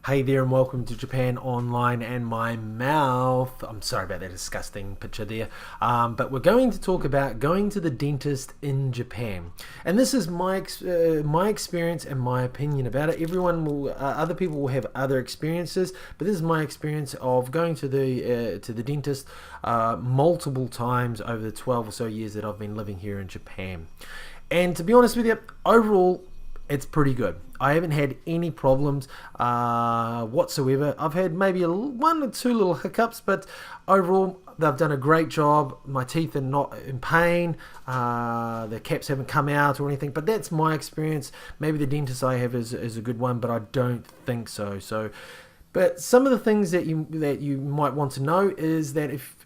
Hey there and welcome to Japan Online and My Mouth. I'm sorry about that disgusting picture there. But we're going to talk about going to the dentist in Japan. And this is my experience and my opinion about it. Other people will have other experiences, but this is my experience of going to the dentist multiple times over the 12 or so years that I've been living here in Japan. And to be honest with you, overall, it's pretty good. I haven't had any problems whatsoever. I've had maybe one or two little hiccups, but overall they've done a great job. My teeth are not in pain. The caps haven't come out or anything, but that's my experience. Maybe the dentist I have is a good one, but I don't think so. But some of the things that you might want to know is that if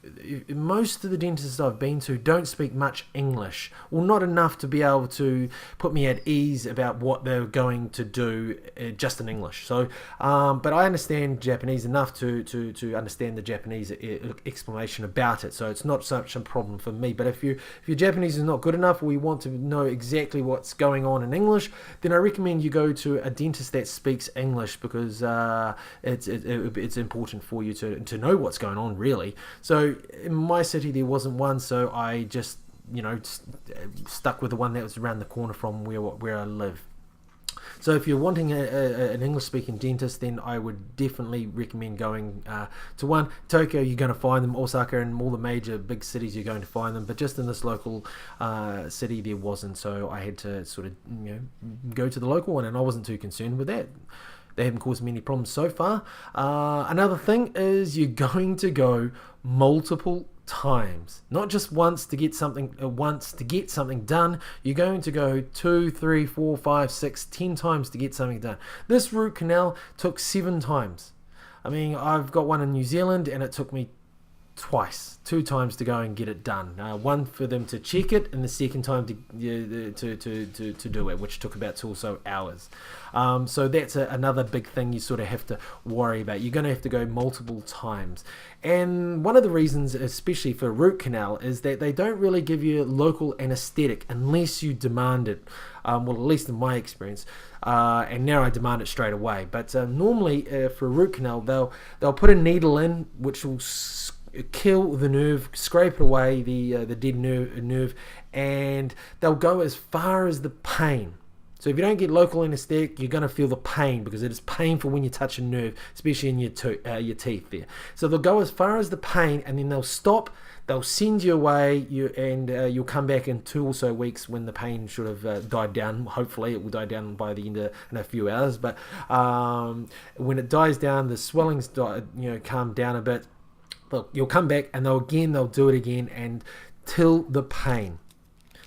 most of the dentists I've been to don't speak much English, or not enough to be able to put me at ease about what they're going to do just in English. So, but I understand Japanese enough to understand the Japanese explanation about it. So it's not such a problem for me. But if your Japanese is not good enough, or you want to know exactly what's going on in English, then I recommend you go to a dentist that speaks English, because it's important for you to know what's going on, really. So in my city there wasn't one, so I just stuck with the one that was around the corner from where I live. So if you're wanting an English-speaking dentist, then I would definitely recommend going to one. Tokyo, you're going to find them. Osaka and all the major big cities, you're going to find them. But just in this local city, there wasn't. So I had to sort of go to the local one, and I wasn't too concerned with that. They haven't caused me any problems so far. Another thing is you're going to go multiple times, not just once to get something done. You're going to go 2, 3, 4, 5, 6, 10 times to get something done. This root canal took 7 times. I mean, I've got one in New Zealand and it took me 2 times to go and get it done. One for them to check it, and the second time to do it, which took about 2 or so hours. So that's another big thing you sort of have to worry about. You're going to have to go multiple times. And one of the reasons, especially for root canal, is that they don't really give you local anesthetic unless you demand it. Well, at least in my experience. And now I demand it straight away. But normally for a root canal, they'll put a needle in, which will kill the nerve, scrape it away, the dead nerve, and they'll go as far as the pain. So if you don't get local anesthetic, you're going to feel the pain, because it is painful when you touch a nerve, especially in your teeth there. So they'll go as far as the pain, and then they'll stop. They'll send you away, and you'll come back in 2 or so weeks when the pain should have died down. Hopefully it will die down by the end of in a few hours. But when it dies down, the swelling's calm down a bit. Look, you'll come back, and they'll do it again until the pain.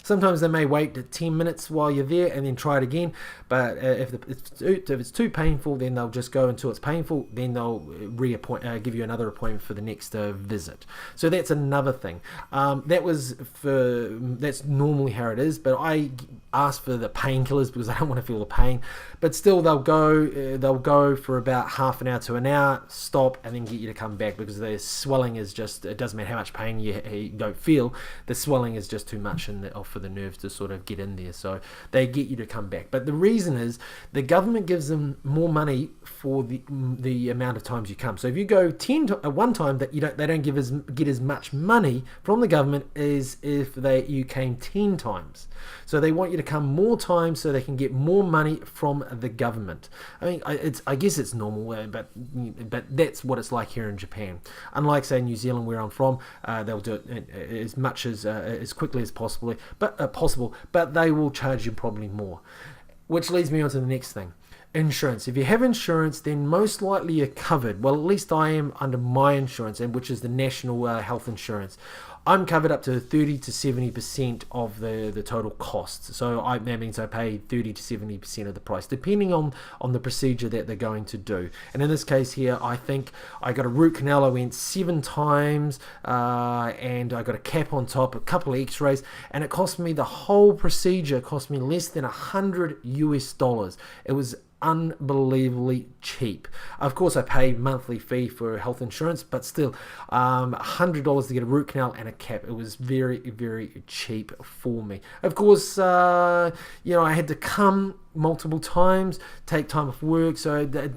Sometimes they may wait 10 minutes while you're there and then try it again. But if it's too painful, then they'll just go until it's painful. Then they'll give you another appointment for the next visit. So that's another thing. That's normally how it is. But I ask for the painkillers because I don't want to feel the pain. But still, they'll go for about half an hour to an hour, stop, and then get you to come back, because the swelling is just, it doesn't matter how much pain you don't feel, the swelling is just too much for the nerves to sort of get in there. So they get you to come back. But the reason is the government gives them more money for the amount of times you come. So if you go 10 at one time, that they don't get as much money from the government as if you came 10 times. So they want you to come more times so they can get more money from the government. I mean, I guess it's normal, but that's what it's like here in Japan. Unlike, say, New Zealand, where I'm from, they'll do it as much as quickly as possible, but they will charge you probably more. Which leads me on to the next thing. Insurance. If you have insurance, then most likely you're covered. Well, at least I am under my insurance, which is the National Health Insurance. I'm covered up to 30 to 70% of the total costs. So that means I pay 30 to 70% of the price, depending on the procedure that they're going to do. And in this case here, I think I got a root canal. I went 7 times, and I got a cap on top, a couple of x-rays, and it cost me, the whole procedure cost me less than $100 US. It was unbelievably cheap. Of course, I pay monthly fee for health insurance, but still, $100 to get a root canal and a cap. It was very, very cheap for me. Of course, I had to come multiple times, take time off work, so that,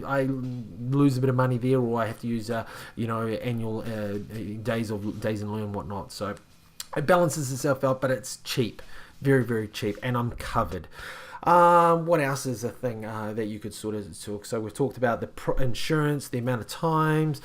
I lose a bit of money there, or I have to use annual days in lieu and whatnot. So it balances itself out, but it's cheap, very, very cheap, and I'm covered. What else is a thing that you could sort of talk? So we've talked about the insurance, the amount of times,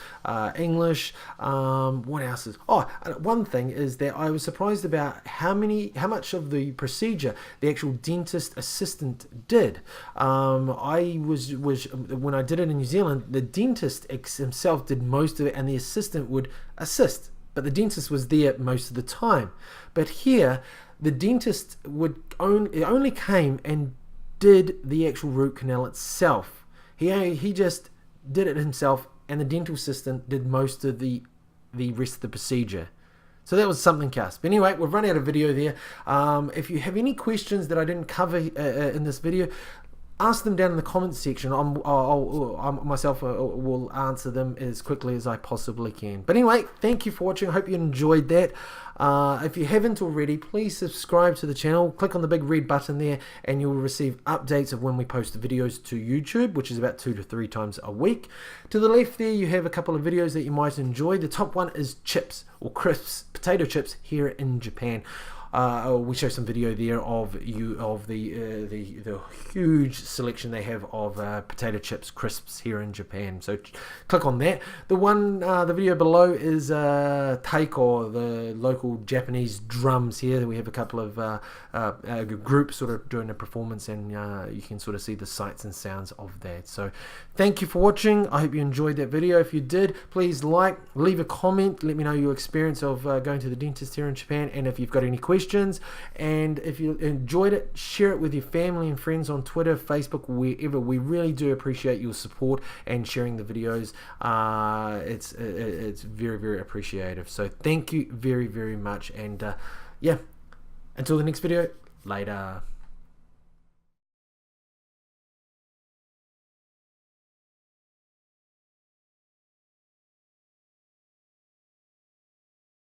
English. What else is? One thing is that I was surprised about how much of the procedure the actual dentist assistant did. I was when I did it in New Zealand, the dentist himself did most of it, and the assistant would assist, but the dentist was there most of the time. But here, the dentist only came and did the actual root canal itself. He just did it himself, and the dental assistant did most of the rest of the procedure. So that was something else. But anyway, we've run out of video there. If you have any questions that I didn't cover in this video, ask them down in the comments section. I myself will answer them as quickly as I possibly can. But anyway, thank you for watching. I hope you enjoyed that. If you haven't already, please subscribe to the channel. Click on the big red button there, and you'll receive updates of when we post the videos to YouTube, which is about 2 to 3 times a week. To the left there, you have a couple of videos that you might enjoy. The top one is chips or crisps, potato chips here in Japan. We show some video there of the huge selection they have of potato chips crisps here in Japan. So click on that. The video below is taiko, the local Japanese drums here. We have a couple of groups sort of doing a performance, and you can sort of see the sights and sounds of that. So thank you for watching. I hope you enjoyed that video. If you did, please leave a comment, let me know your experience of going to the dentist here in Japan, and if you've got any questions. And if you enjoyed it, share it with your family and friends on Twitter, Facebook, wherever. We really do appreciate your support and sharing the videos. It's very, very appreciative. So thank you very, very much. And yeah, until the next video, later.